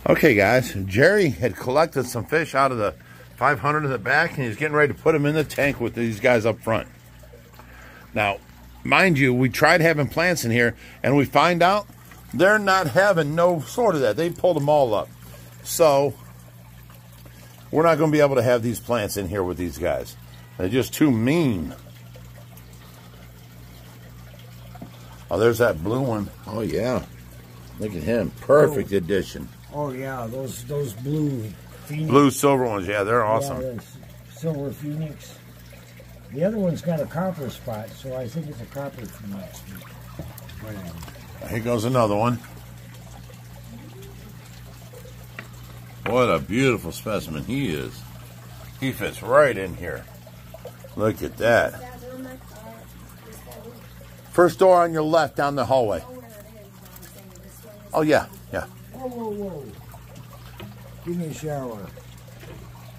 Okay, guys, Jerry had collected some fish out of the 500 in the back, and he's getting ready to put them in the tank with these guys up front. Now, mind you, we tried having plants in here, and we find out they're not having no sort of that. They pulled them all up. So, we're not going to be able to have these plants in here with these guys. They're just too mean. Oh, there's that blue one. Oh, yeah. Look at him. Perfect addition. Oh yeah, those blue Phoenix. Blue silver ones, yeah, they're awesome. Yeah, silver Phoenix. The other one's got a copper spot, so I think it's a copper Phoenix. Whatever. Here goes another one. What a beautiful specimen he is. He fits right in here. Look at that. First door on your left down the hallway. Oh, yeah, yeah. Whoa, whoa, whoa. Give me a shower.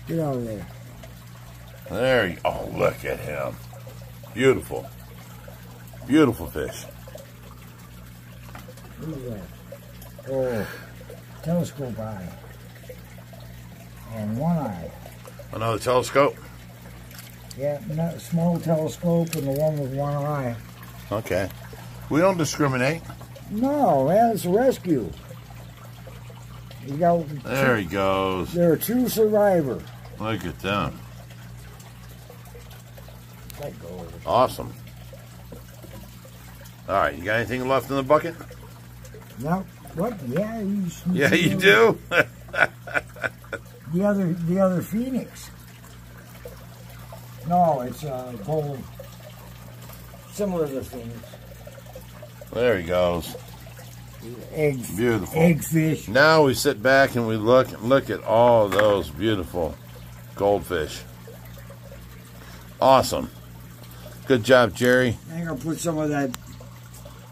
Get out of there. There you go. Oh, look at him. Beautiful. Beautiful fish. Look at that. Oh, telescope eye. And one eye. Another telescope? Yeah, small telescope and the one with one eye. Okay. We don't discriminate. No, man, it's a rescue. You got there he goes. There are two survivors. Look at them. Let go of it. Awesome. All right, you got anything left in the bucket? No. What? Yeah, yeah, you do. the other Phoenix. No, it's gold. Similar to the Phoenix. There he goes. Eggs. Beautiful. Eggfish. Now we sit back and we look at all those beautiful goldfish. Awesome. Good job, Jerry. I'm going to put some of that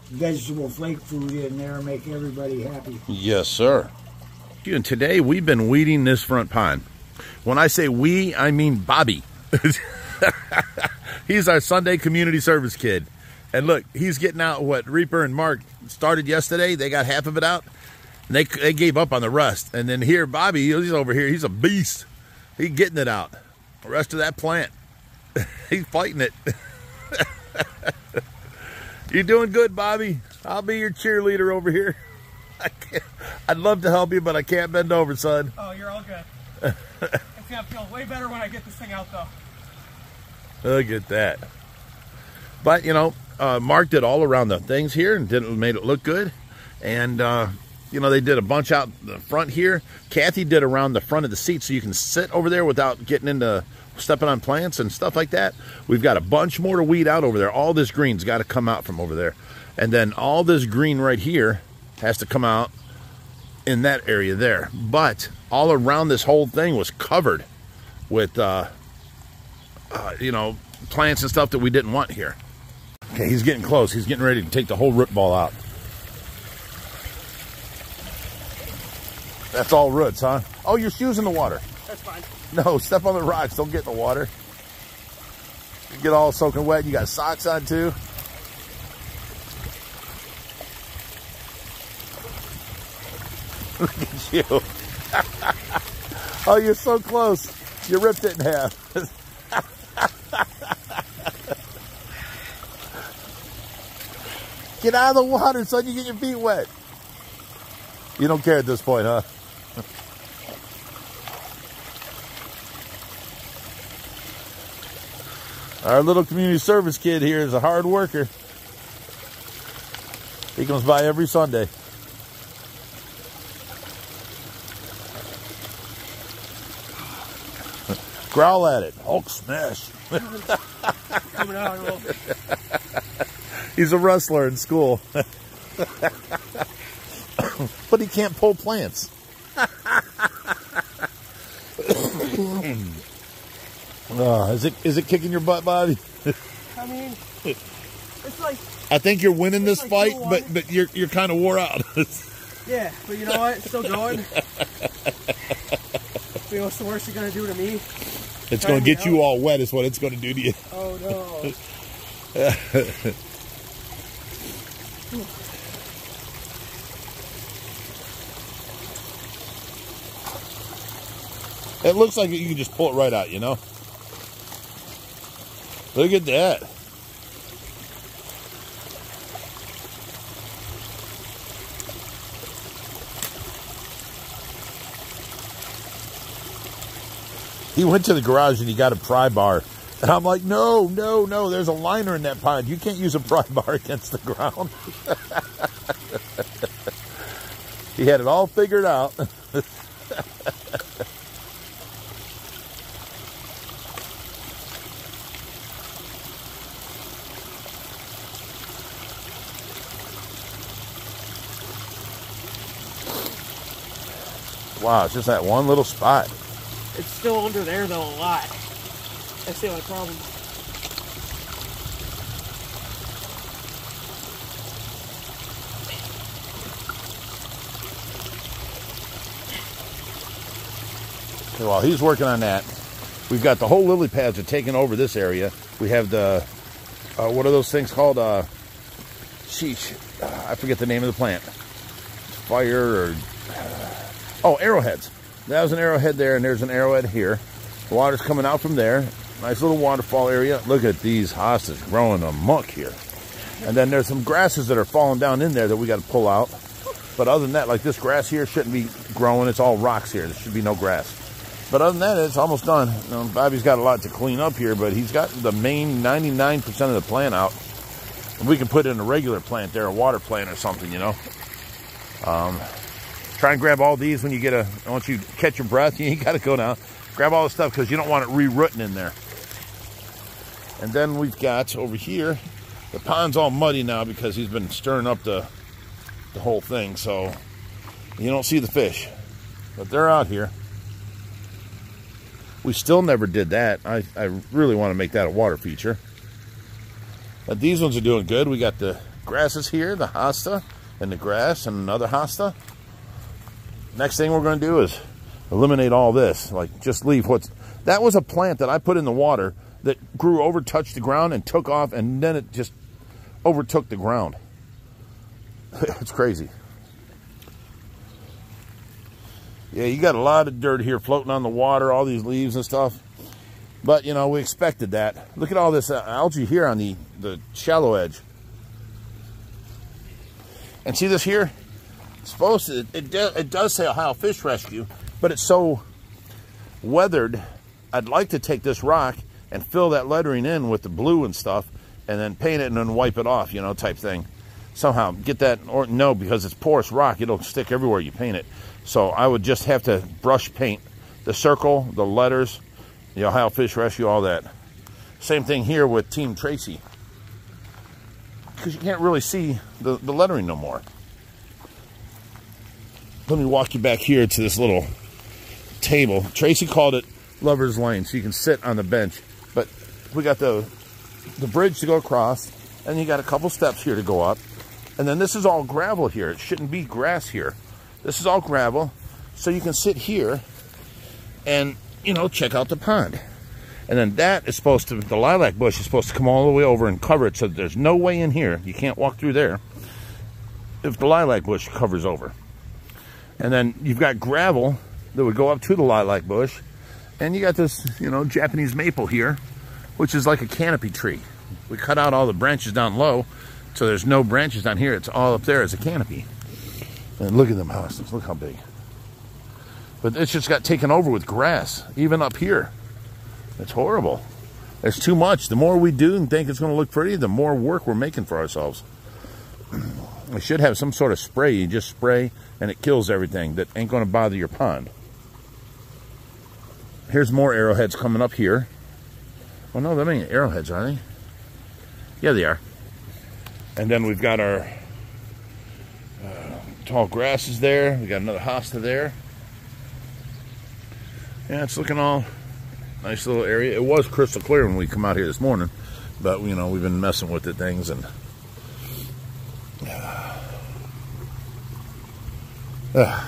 vegetable flake food in there and make everybody happy. Yes, sir. And today we've been weeding this front pond. When I say we, I mean Bobby. He's our Sunday community service kid. And look, he's getting out what Reaper and Mark started yesterday. They got half of it out. And they gave up on the rest. And then here, Bobby, he's over here. He's a beast. He's getting it out. The rest of that plant, he's fighting it. You're doing good, Bobby. I'll be your cheerleader over here. I'd love to help you, but I can't bend over, son. Oh, you're all good. It's going to feel way better when I get this thing out, though. Look at that. But, you know, Mark did all around the things here and made it look good. And, you know, they did a bunch out the front here. Kathy did around the front of the seat so you can sit over there without getting into stepping on plants and stuff like that. We've got a bunch more to weed out over there. All this green's got to come out from over there. And then all this green right here has to come out in that area there. But all around this whole thing was covered with, you know, plants and stuff that we didn't want here. Okay, he's getting close. He's getting ready to take the whole root ball out. That's all roots, huh? Oh, your shoe's in the water. That's fine. No, step on the rocks. Don't get in the water. You get all soaking wet. You got socks on, too. Look at you. Oh, you're so close. You ripped it in half. Get out of the water, son. You get your feet wet. You don't care at this point, huh? Our little community service kid here is a hard worker. He comes by every Sunday. Growl at it. Hulk smash. Coming out a little bit. He's a wrestler in school. But he can't pull plants. Is it kicking your butt, Bobby? I mean, it's like... I think you're winning this like fight, but you're kind of wore out. Yeah, but you know what? It's still going. You know what's the worst you're going to do to me? It's going to get you all wet is what it's going to do to you. Oh, no. It looks like you can just pull it right out, you know? Look at that. He went to the garage and he got a pry bar. And I'm like, no, no, no, there's a liner in that pond. You can't use a pry bar against the ground. He had it all figured out. Wow, it's just that one little spot. It's still under there though a lot. That's the only problem. Okay, while he's working on that, we've got the whole lily pads are taking over this area. We have the, what are those things called? Sheesh, I forget the name of the plant. Fire or, oh, arrowheads. That was an arrowhead there, and there's an arrowhead here. The water's coming out from there. Nice little waterfall area. Look at these hostas growing amok here. And then there's some grasses that are falling down in there that we got to pull out. But other than that, like this grass here shouldn't be growing. It's all rocks here. There should be no grass. But other than that, it's almost done. You know, Bobby's got a lot to clean up here, but he's got the main 99% of the plant out. And we can put in a regular plant there, a water plant or something, you know. Try and grab all these when you get once you catch your breath, you got to go down. Grab all the stuff because you don't want it re-rooting in there. And then we've got over here, the pond's all muddy now because he's been stirring up the whole thing. So you don't see the fish, but they're out here. We still never did that. I really want to make that a water feature. But these ones are doing good. We got the grasses here, the hosta, and the grass, and another hosta. Next thing we're going to do is eliminate all this. Like, just leave what's... That was a plant that I put in the water that grew over, touched the ground, and took off, and then it just overtook the ground. It's crazy. Yeah, you got a lot of dirt here floating on the water, all these leaves and stuff. But, you know, we expected that. Look at all this algae here on the shallow edge. And see this here? It's supposed to, it does say Ohio Fish Rescue, but it's so weathered. I'd like to take this rock and fill that lettering in with the blue and stuff, and then paint it and then wipe it off, you know, type thing. Somehow get that, or no, because it's porous rock, it'll stick everywhere you paint it. So I would just have to brush paint the circle, the letters, the Ohio Fish Rescue, all that. Same thing here with Team Tracy, because you can't really see the lettering no more. Let me walk you back here to this little table. Tracy called it Lover's Lane, so you can sit on the bench. But we got the bridge to go across, and you got a couple steps here to go up. And then this is all gravel here. It shouldn't be grass here. This is all gravel, so you can sit here and, you know, check out the pond. And then that is supposed to, the lilac bush is supposed to come all the way over and cover it so that there's no way in here. You can't walk through there if the lilac bush covers over. And then you've got gravel that would go up to the lilac bush. And you got this, you know, Japanese maple here, which is like a canopy tree. We cut out all the branches down low, so there's no branches down here. It's all up there as a canopy. And look at them houses. Look how big. But it's just got taken over with grass, even up here. It's horrible. There's too much. The more we do and think it's going to look pretty, the more work we're making for ourselves. We should have some sort of spray. You just spray and it kills everything that ain't going to bother your pond. Here's more arrowheads coming up here. Well, no, them ain't arrowheads, are they? Yeah, they are. And then we've got our tall grasses there. We got another hosta there. Yeah, it's looking all nice little area. It was crystal clear when we come out here this morning, but you know, we've been messing with the things and well,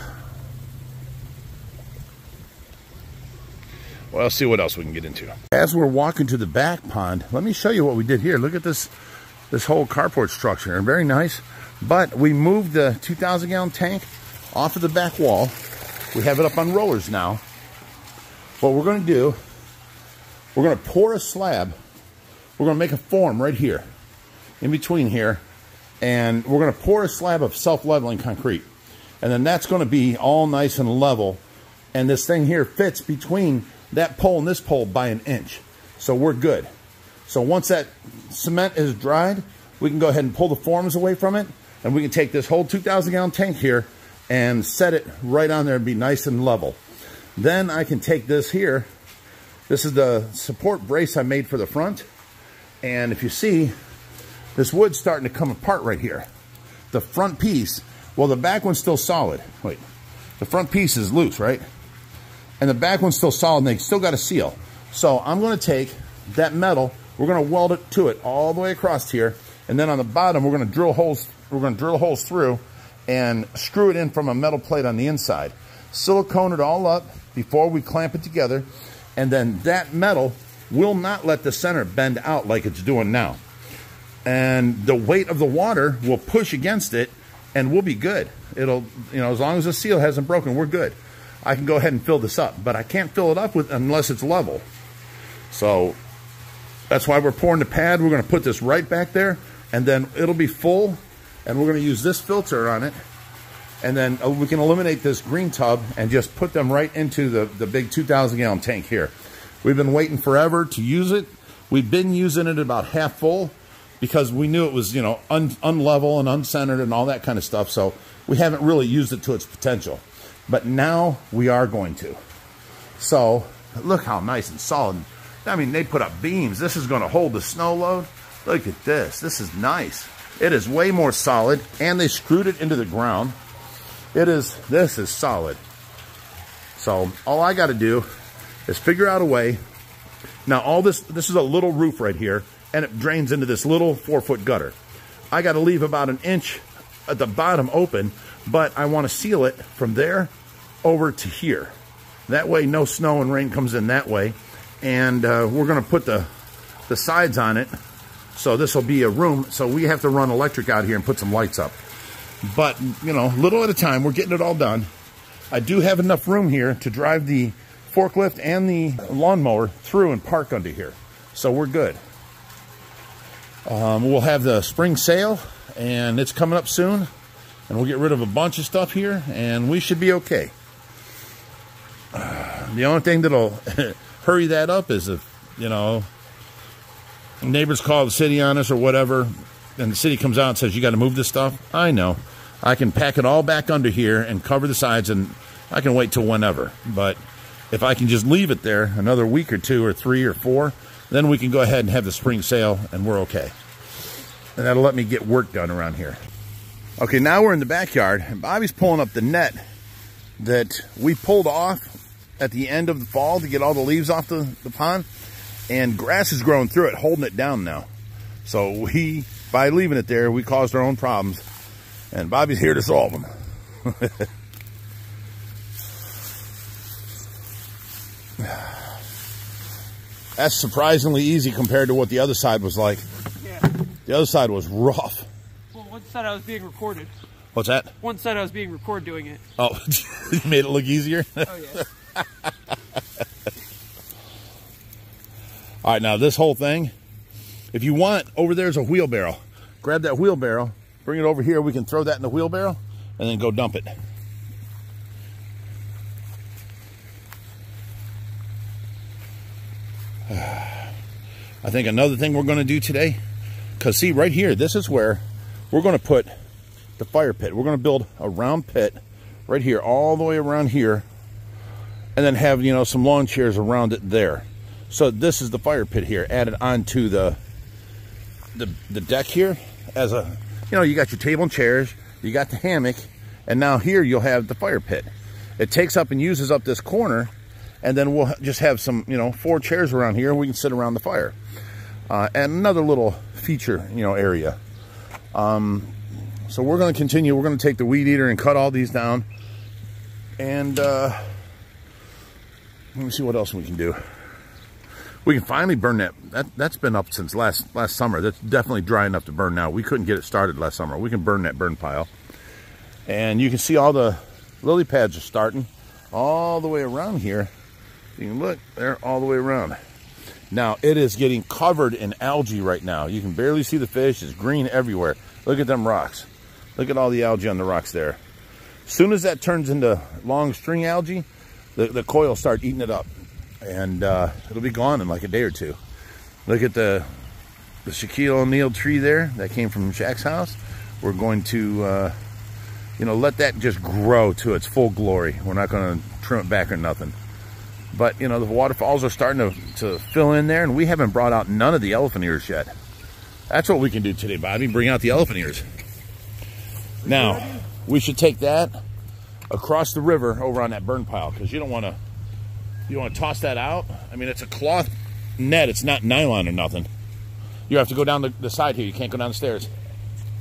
let's see what else we can get into. As we're walking to the back pond, let me show you what we did here. Look at this whole carport structure, and very nice. But we moved the 2,000-gallon tank off of the back wall. We have it up on rollers now. what we're going to do, we're going to pour a slab. We're going to make a form right here, in between here, and we're going to pour a slab of self-leveling concrete. And then that's going to be all nice and level. And this thing here fits between that pole and this pole by an inch. So we're good. So once that cement is dried, we can go ahead and pull the forms away from it, and we can take this whole 2,000-gallon tank here and set it right on there and be nice and level. Then I can take this here. This is the support brace I made for the front. And if you see, this wood's starting to come apart right here. The front piece, well, the back one's still solid. Wait, the front piece is loose, right? And the back one's still solid, and they still got a seal. So I'm going to take that metal, we're going to weld it to it all the way across here, and then on the bottom we're going to drill holes. We're going to drill holes through and screw it in from a metal plate on the inside. Silicone it all up before we clamp it together, and then that metal will not let the center bend out like it's doing now. And the weight of the water will push against it, and we'll be good. It'll, you know, as long as the seal hasn't broken, we're good. I can go ahead and fill this up, but I can't fill it up with unless it's level. So that's why we're pouring the pad. We're going to put this right back there, and then it'll be full, and we're going to use this filter on it, and then we can eliminate this green tub and just put them right into the big 2,000-gallon tank here. We've been waiting forever to use it. We've been using it about half full because we knew it was, you know, unlevel and uncentered and all that kind of stuff, so we haven't really used it to its potential. But now we are going to. So look how nice and solid. I mean, they put up beams. This is going to hold the snow load. Look at this. This is nice. It is way more solid, and they screwed it into the ground. This is solid. So all I got to do is figure out a way. Now all this is a little roof right here, and it drains into this little 4-foot gutter. I got to leave about an inch at the bottom open, but I want to seal it from there over to here. That way no snow and rain comes in that way. And we're going to put the sides on it. So this will be a room. So we have to run electric out here and put some lights up. But, you know, little at a time, we're getting it all done. I do have enough room here to drive the forklift and the lawnmower through and park under here. So we're good. We'll have the spring sale, and it's coming up soon. And we'll get rid of a bunch of stuff here, and we should be okay. The only thing that'll hurry that up is if, you know, neighbors call the city on us or whatever, and the city comes out and says, you got to move this stuff. I know. I can pack it all back under here and cover the sides, and I can wait till whenever. But if I can just leave it there another week or 2 or 3 or 4, then we can go ahead and have the spring sale, and we're okay. And that'll let me get work done around here. Okay, now we're in the backyard, and Bobby's pulling up the net that we pulled off at the end of the fall to get all the leaves off the pond, and grass is growing through it, holding it down now. So by leaving it there, we caused our own problems, and Bobby's here to solve them. That's surprisingly easy compared to what the other side was like. Yeah. The other side was rough. Well, one side I was being recorded. What's that? One side I was being recorded doing it. Oh, you made it look easier? Oh, yeah. All right, now this whole thing, if you want, over there's a wheelbarrow. Grab that wheelbarrow, bring it over here. We can throw that in the wheelbarrow and then go dump it. I think another thing we're going to do today, because see right here, this is where we're going to put the fire pit. We're going to build a round pit right here, all the way around here, and then have, you know, some lawn chairs around it there. So this is the fire pit here, added onto the deck here. As a, you know, you got your table and chairs, you got the hammock, and now here you'll have the fire pit. It takes up and uses up this corner, and then we'll just have some, you know, 4 chairs around here, and we can sit around the fire. And another little feature, you know, area. So we're going to continue. We're going to take the weed eater and cut all these down. And let me see what else we can do. We can finally burn that's been up since last summer. That's definitely dry enough to burn now. We couldn't get it started last summer. We can burn that burn pile. And you can see all the lily pads are starting all the way around here. You can look, they're all the way around. Now, it is getting covered in algae right now. You can barely see the fish. It's green everywhere. Look at them rocks. Look at all the algae on the rocks there. As soon as that turns into long string algae, the koi will start eating it up. And it'll be gone in like a day or two. Look at the Shaquille O'Neal tree there that came from Shaq's house. We're going to, let that just grow to its full glory. We're not going to trim it back or nothing. But, the waterfalls are starting to fill in there, and we haven't brought out none of the elephant ears yet. That's what we can do today, Bobby. Bring out the elephant ears. Now, we should take that across the river over on that burn pile, because you want to toss that out. I mean, it's a cloth net. It's not nylon or nothing. You have to go down the side here. You can't go down the stairs.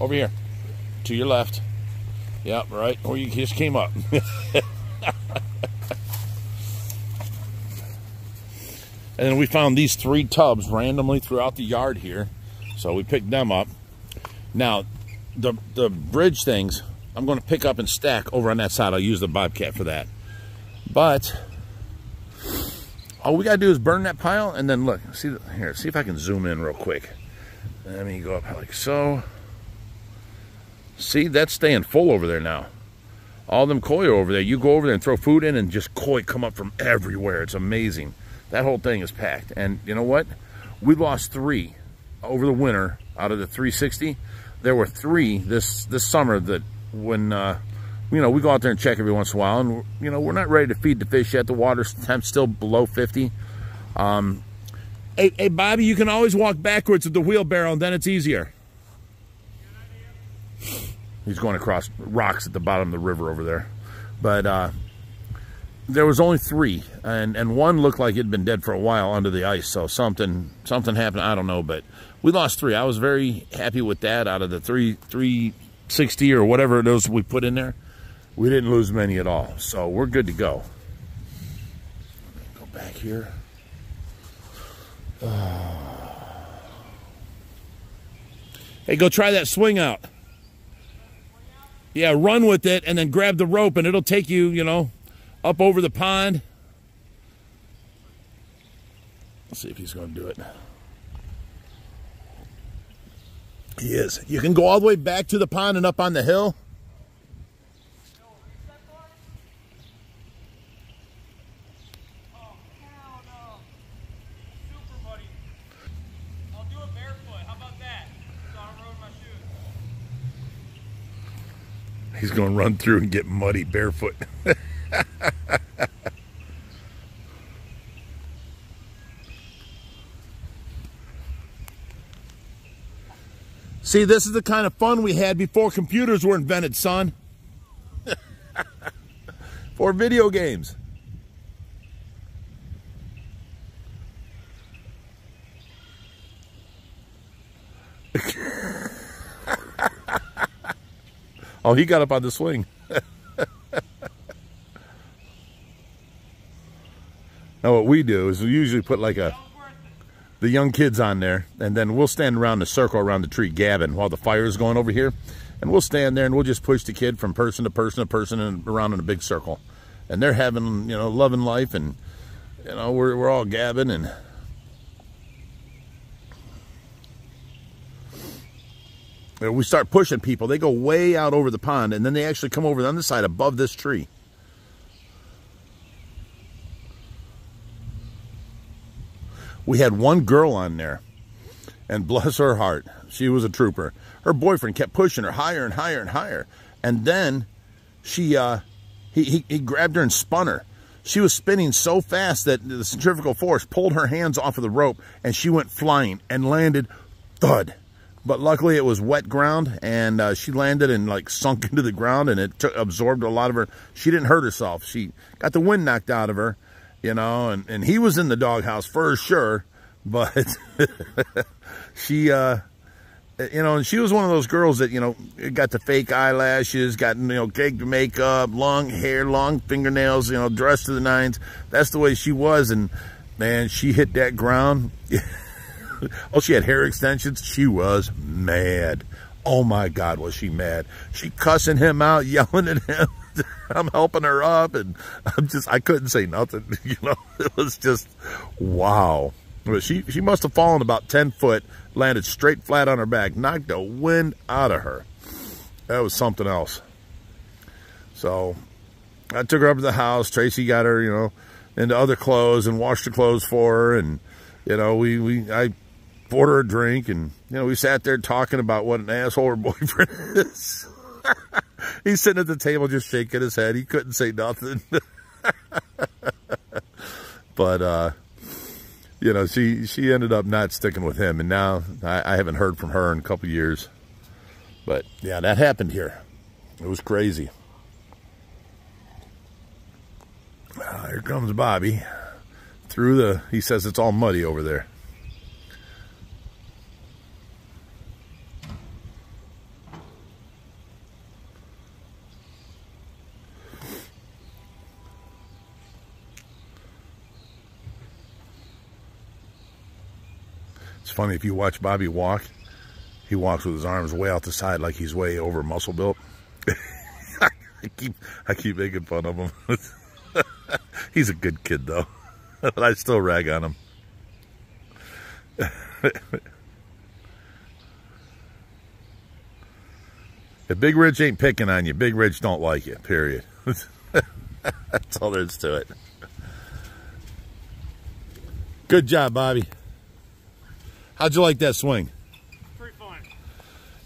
Over here. To your left. Yep, right. Or you just came up. And then we found these 3 tubs randomly throughout the yard here. So we picked them up. Now, the bridge things, I'm going to pick up and stack over on that side. I'll use the Bobcat for that. But all we got to do is burn that pile, and then look. See if I can zoom in real quick. Let me go up like so. See, that's staying full over there now. All them koi are over there. You go over there and throw food in, and just koi come up from everywhere. It's amazing. That whole thing is packed. And you know what? We lost 3 over the winter out of the 360. There were 3 this summer that when, we go out there and check every once in a while. And, we're not ready to feed the fish yet. The water temp's still below 50. Hey, Bobby, you can always walk backwards with the wheelbarrow, and then it's easier. He's going across rocks at the bottom of the river over there. But there was only 3, and one looked like it'd been dead for a while under the ice. So something happened. I don't know, but we lost 3. I was very happy with that. Out of the 360 or whatever it is we put in there, we didn't lose many at all. So we're good to go. Go back here. Hey, go try that swing out. Yeah, run with it and then grab the rope, and it'll take you, up over the pond. Let's see if he's going to do it. He is. You can go all the way back to the pond and up on the hill. He's going to run through and get muddy barefoot. See, this is the kind of fun we had before computers were invented, son. For video games. Oh, he got up on the swing. Now what we do is we usually put like the young kids on there, and then we'll stand around the circle around the tree gabbing while the fire is going over here. And we'll stand there and we'll just push the kid from person to person to person and around in a big circle. And they're having, loving life, and, we're all gabbing. And we start pushing people. They go way out over the pond, and then they actually come over on the side above this tree. We had one girl on there, and bless her heart, she was a trooper. Her boyfriend kept pushing her higher and higher and higher, and then he grabbed her and spun her. She was spinning so fast that the centrifugal force pulled her hands off of the rope, and she went flying and landed thud. But luckily it was wet ground, and she landed and sunk into the ground, and it absorbed a lot of her. She didn't hurt herself. She got the wind knocked out of her, and he was in the doghouse for sure, but she, and she was one of those girls that, got the fake eyelashes, got, caked makeup, long hair, long fingernails, dressed to the nines. That's the way she was, and man, she hit that ground. Oh, she had hair extensions. She was mad. Oh my God, was she mad. She cussing him out, yelling at him. I'm helping her up, and I couldn't say nothing. You know, it was just, wow. But she must have fallen about 10 foot, landed straight flat on her back, knocked the wind out of her. That was something else. So I took her up to the house. Tracy got her, you know, into other clothes and washed the clothes for her. And, you know, I poured her a drink, and, you know, we sat there talking about what an asshole her boyfriend is. He's sitting at the table just shaking his head. He couldn't say nothing. But, you know, she ended up not sticking with him. And now I haven't heard from her in a couple years. But, yeah, that happened here. It was crazy. Here comes Bobby. He says it's all muddy over there. It's funny, if you watch Bobby walk, he walks with his arms way out the side like he's way over muscle built. I keep making fun of him. He's a good kid, though. But I still rag on him. If Big Rich ain't picking on you, Big Rich don't like you, period. That's all there is to it. Good job, Bobby. How'd you like that swing? Pretty fun.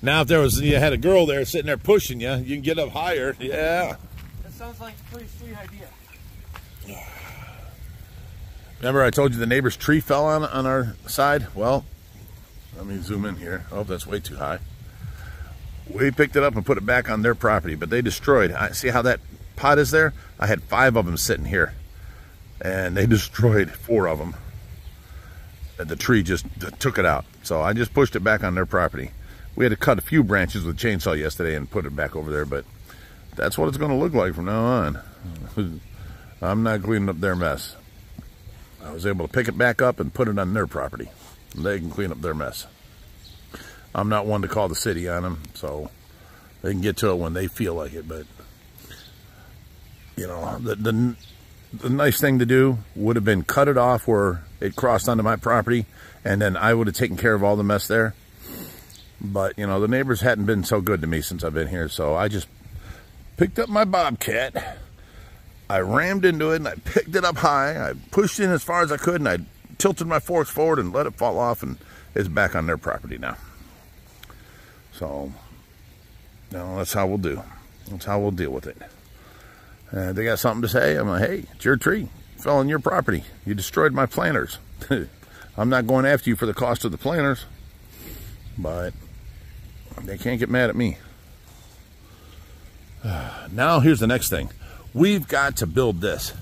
Now, if you had a girl there sitting there pushing you, you can get up higher. Yeah. That sounds like a pretty sweet idea. Remember I told you the neighbor's tree fell on our side? Well, let me zoom in here. Oh, that's way too high. We picked it up and put it back on their property, but they destroyed. See how that pot is there? I had 5 of them sitting here, and they destroyed 4 of them. And the tree just took it out. So I just pushed it back on their property. We had to cut a few branches with a chainsaw yesterday and put it back over there, but that's what it's going to look like from now on. I'm not cleaning up their mess. I was able to pick it back up and put it on their property. They can clean up their mess. I'm not one to call the city on them, so they can get to it when they feel like it. But, you know, the nice thing to do would have been cut it off where it crossed onto my property, and then I would have taken care of all the mess there. But, you know, the neighbors hadn't been so good to me since I've been here, so I just picked up my Bobcat. I rammed into it, and I picked it up high. I pushed in as far as I could, and I tilted my forks forward and let it fall off, and it's back on their property now. So, you know, that's how we'll do. That's how we'll deal with it. They got something to say. I'm like, hey, it's your tree. It fell on your property. You destroyed my planters. I'm not going after you for the cost of the planters, but they can't get mad at me. Now, here's the next thing. We've got to build this.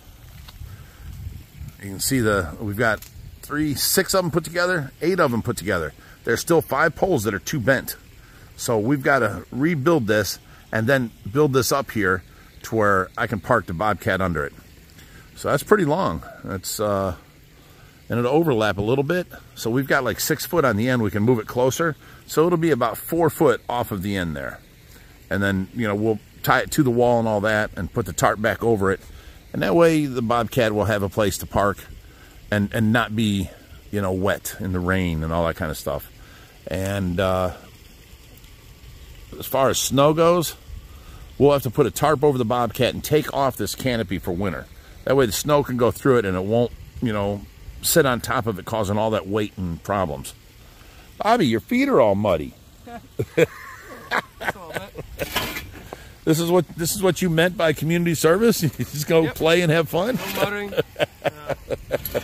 You can see we've got 6 of them put together, 8 of them put together. There's still 5 poles that are too bent. So we've got to rebuild this and then build this up here to where I can park the Bobcat under it. So that's pretty long. That's and it'll overlap a little bit. So we've got like 6 foot on the end. We can move it closer. So it'll be about 4 foot off of the end there. And then, you know, we'll tie it to the wall and all that and put the tarp back over it. And that way the Bobcat will have a place to park and not be, you know, wet in the rain and all that kind of stuff. And as far as snow goes, we'll have to put a tarp over the Bobcat and take off this canopy for winter. That way the snow can go through it and it won't, you know, sit on top of it, causing all that weight and problems. Bobby, your feet are all muddy. This is what you meant by community service? You just go play and have fun? No muttering.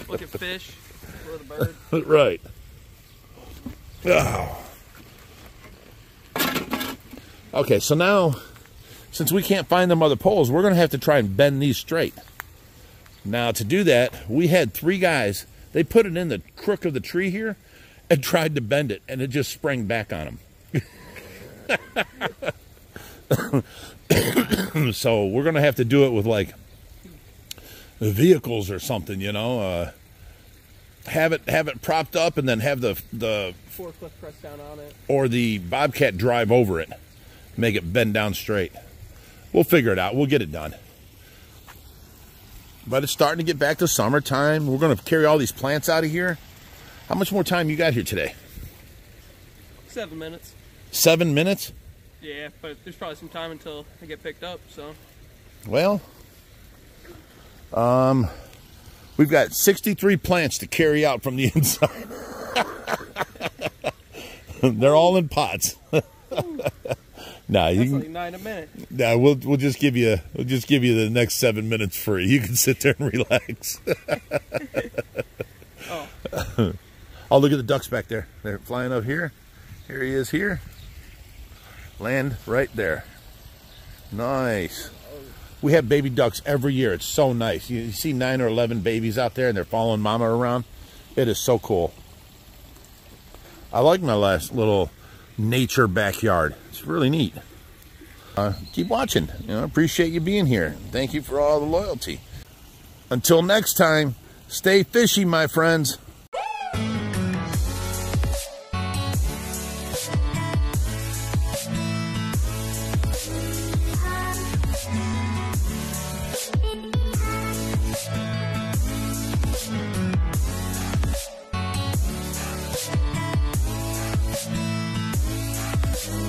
Look at fish. Look at the bird. Right. Oh. Okay, so now, since we can't find them other poles, we're going to have to try and bend these straight. Now, to do that, we had 3 guys. They put it in the crook of the tree here and tried to bend it, and it just sprang back on them. So we're going to have to do it with, like, vehicles or something, you know. Have it propped up and then have the forklift press down on it. Or the Bobcat drive over it. Make it bend down straight. We'll figure it out. We'll get it done. But it's starting to get back to summertime. We're going to carry all these plants out of here. How much more time you got here today? 7 minutes. 7 minutes? Yeah, but there's probably some time until I get picked up, so. Well, we've got 63 plants to carry out from the inside. They're all in pots. Nah, That's you can, like 9 a minute. nah, we'll just give you the next 7 minutes free. You can sit there and relax. Oh. Oh, look at the ducks back there. They're flying up here. Here he is here. Land right there. Nice. We have baby ducks every year. It's so nice. You see 9 or 11 babies out there and they're following mama around. It is so cool. I like my last little nature backyard. It's really neat. Keep watching. Appreciate you being here. Thank you for all the loyalty. Until next time, stay fishy, my friends.